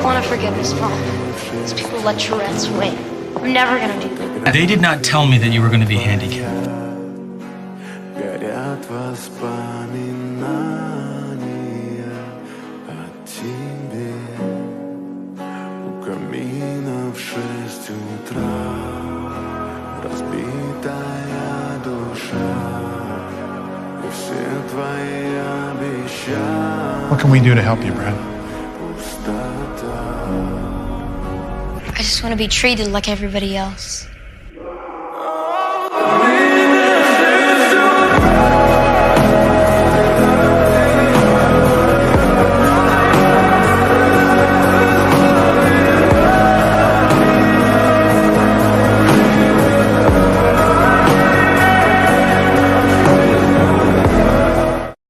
want to forgive his mom. These people let Tourette's win. I'm never gonna do that. They did not tell me that you were going to be handicapped. Горят воспоминания о тебе. У камина в 6 утра разбитая душа. И все твои обещания. What can we do to help you, Brad? I just want to be treated like everybody else.